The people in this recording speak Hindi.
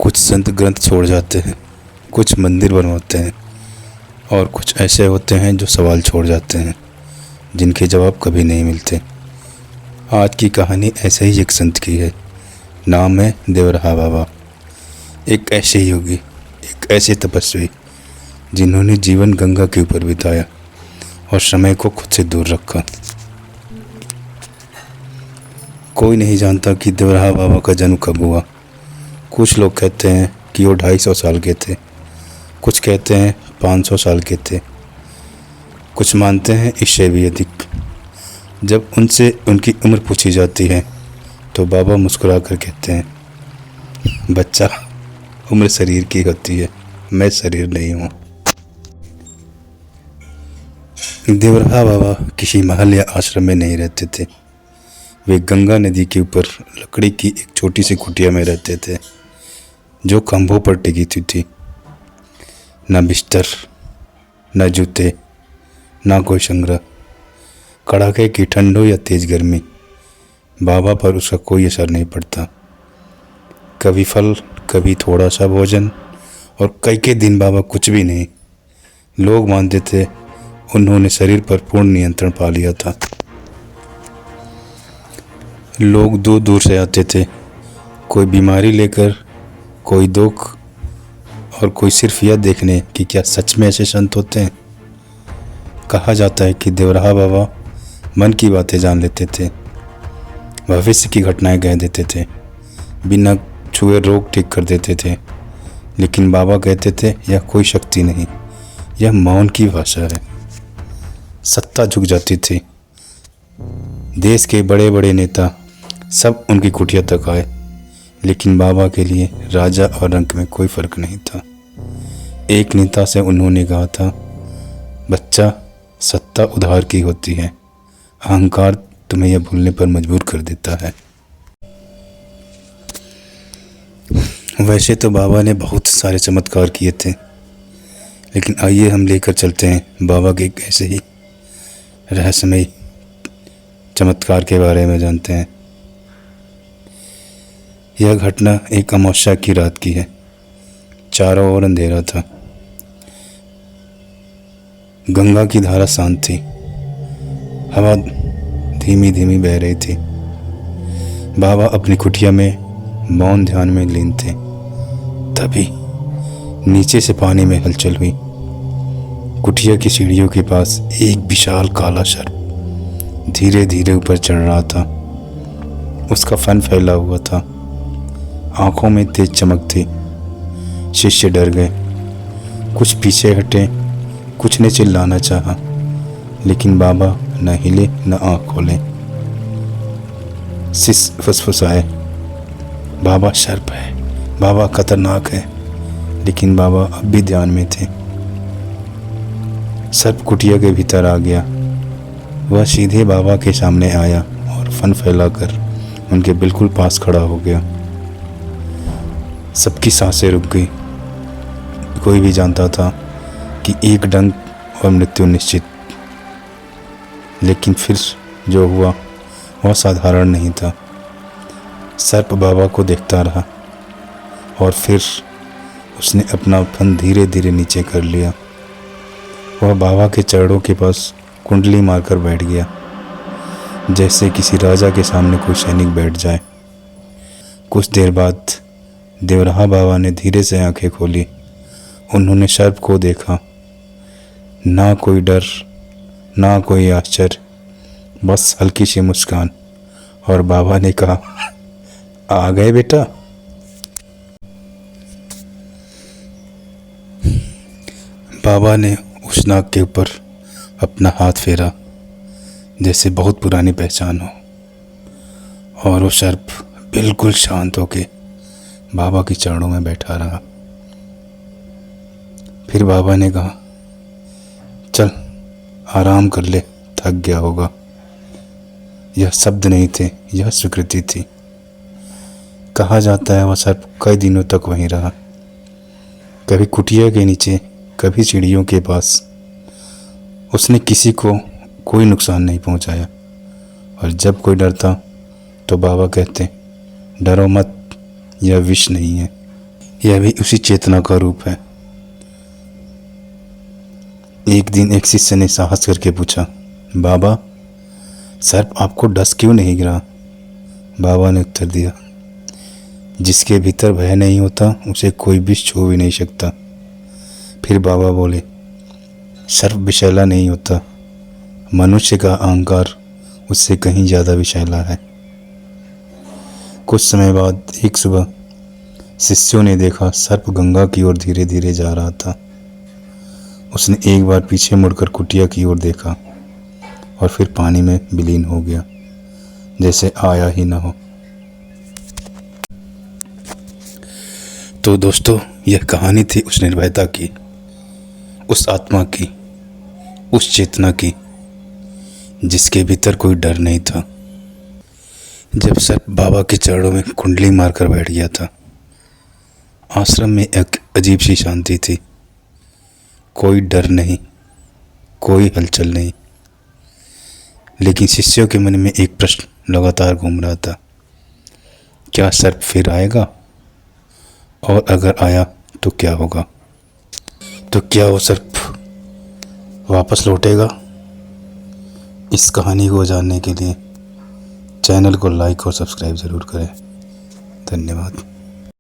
कुछ संत ग्रंथ छोड़ जाते हैं, कुछ मंदिर बनवाते हैं और कुछ ऐसे होते हैं जो सवाल छोड़ जाते हैं जिनके जवाब कभी नहीं मिलते। आज की कहानी ऐसे ही एक संत की है। नाम है देवराहा बाबा। एक ऐसे योगी, एक ऐसे तपस्वी जिन्होंने जीवन गंगा के ऊपर बिताया और समय को खुद से दूर रखा। कोई नहीं जानता कि देवराहा बाबा का जन्म कब हुआ। कुछ लोग कहते हैं कि वो 250 साल के थे, कुछ कहते हैं 500 साल के थे, कुछ मानते हैं इससे भी अधिक। जब उनसे उनकी उम्र पूछी जाती है तो बाबा मुस्कुरा कर कहते हैं, बच्चा, उम्र शरीर की होती है, मैं शरीर नहीं हूँ। देवराहा बाबा किसी महल या आश्रम में नहीं रहते थे। वे गंगा नदी के ऊपर लकड़ी की एक छोटी सी कुटिया में रहते थे जो खंभों पर टिकी थी। न बिस्तर, न जूते, न कोई संग्रह। कड़ाके की ठंड हो या तेज गर्मी, बाबा पर उसका कोई असर नहीं पड़ता। कभी फल, कभी थोड़ा सा भोजन और कई दिन बाबा कुछ भी नहीं। लोग मानते थे उन्होंने शरीर पर पूर्ण नियंत्रण पा लिया था। लोग दूर दूर से आते थे, कोई बीमारी लेकर, कोई दुख और कोई सिर्फ यह देखने कि क्या सच में ऐसे संत होते हैं। कहा जाता है कि देवराहा बाबा मन की बातें जान लेते थे, भविष्य की घटनाएं कह देते थे, बिना छुए रोग ठीक कर देते थे। लेकिन बाबा कहते थे यह कोई शक्ति नहीं, यह मौन की भाषा है। सत्ता झुक जाती थी। देश के बड़े बड़े नेता सब उनकी कुटिया तक आए, लेकिन बाबा के लिए राजा और रंक में कोई फर्क नहीं था। एक नेता से उन्होंने कहा था, बच्चा, सत्ता उधार की होती है, अहंकार तुम्हें यह भूलने पर मजबूर कर देता है। वैसे तो बाबा ने बहुत सारे चमत्कार किए थे, लेकिन आइए हम लेकर चलते हैं बाबा के एक ऐसे ही रहस्यमयी चमत्कार के बारे में जानते हैं। यह घटना एक अमावस्या की रात की है। चारों ओर अंधेरा था। गंगा की धारा शांत थी। हवा धीमी धीमी बह रही थी। बाबा अपनी कुटिया में मौन ध्यान में लीन थे। तभी नीचे से पानी में हलचल हुई। कुटिया की सीढ़ियों के पास एक विशाल काला सर्प धीरे धीरे ऊपर चढ़ रहा था। उसका फन फैला हुआ था, आंखों में तेज चमक थी। शिष्य डर गए, कुछ पीछे हटे, कुछ ने चिल्लाना चाहा, लेकिन बाबा न हिले न आंख खोले। शिष्य फुसफुसाए, बाबा सर्प है, बाबा खतरनाक है। लेकिन बाबा अब भी ध्यान में थे। सर्प कुटिया के भीतर आ गया। वह सीधे बाबा के सामने आया और फन फैलाकर उनके बिल्कुल पास खड़ा हो गया। सबकी सांसें रुक गई। कोई भी जानता था कि एक डंक और मृत्यु निश्चित। लेकिन फिर जो हुआ वह साधारण नहीं था। सर्प बाबा को देखता रहा और फिर उसने अपना फन धीरे धीरे नीचे कर लिया। वह बाबा के चरणों के पास कुंडली मारकर बैठ गया, जैसे किसी राजा के सामने कोई सैनिक बैठ जाए। कुछ देर बाद देवराहा बाबा ने धीरे से आंखें खोली। उन्होंने सर्प को देखा। ना कोई डर, ना कोई आश्चर्य, बस हल्की सी मुस्कान। और बाबा ने कहा, आ गए बेटा। बाबा ने उस नाग के ऊपर अपना हाथ फेरा, जैसे बहुत पुरानी पहचान हो, और वो सर्प बिल्कुल शांत होके बाबा के चरणों में बैठा रहा। फिर बाबा ने कहा, चल आराम कर ले, थक गया होगा। यह शब्द नहीं थे, यह स्वीकृति थी। कहा जाता है वह सर्प कई दिनों तक वहीं रहा, कभी कुटिया के नीचे, कभी सीढ़ियों के पास। उसने किसी को कोई नुकसान नहीं पहुंचाया। और जब कोई डरता तो बाबा कहते, डरो मत, यह विष नहीं है, यह भी उसी चेतना का रूप है। एक दिन एक शिष्य ने साहस करके पूछा, बाबा सर्प आपको डस क्यों नहीं गिरा? बाबा ने उत्तर दिया, जिसके भीतर भय नहीं होता उसे कोई विष छू भी नहीं सकता। फिर बाबा बोले, सर्प विषैला नहीं होता, मनुष्य का अहंकार उससे कहीं ज़्यादा विषैला है। कुछ समय बाद एक सुबह शिष्यों ने देखा सर्प गंगा की ओर धीरे धीरे जा रहा था। उसने एक बार पीछे मुड़कर कुटिया की ओर देखा और फिर पानी में विलीन हो गया, जैसे आया ही न हो। तो दोस्तों, यह कहानी थी उस निर्भयता की, उस आत्मा की, उस चेतना की जिसके भीतर कोई डर नहीं था। जब सर्प बाबा के चरणों में कुंडली मारकर बैठ गया था, आश्रम में एक अजीब सी शांति थी। कोई डर नहीं, कोई हलचल नहीं। लेकिन शिष्यों के मन में एक प्रश्न लगातार घूम रहा था, क्या सर्प फिर आएगा? और अगर आया तो क्या होगा? तो क्या वो सर्प वापस लौटेगा? इस कहानी को जानने के लिए चैनल को लाइक और सब्सक्राइब ज़रूर करें। धन्यवाद।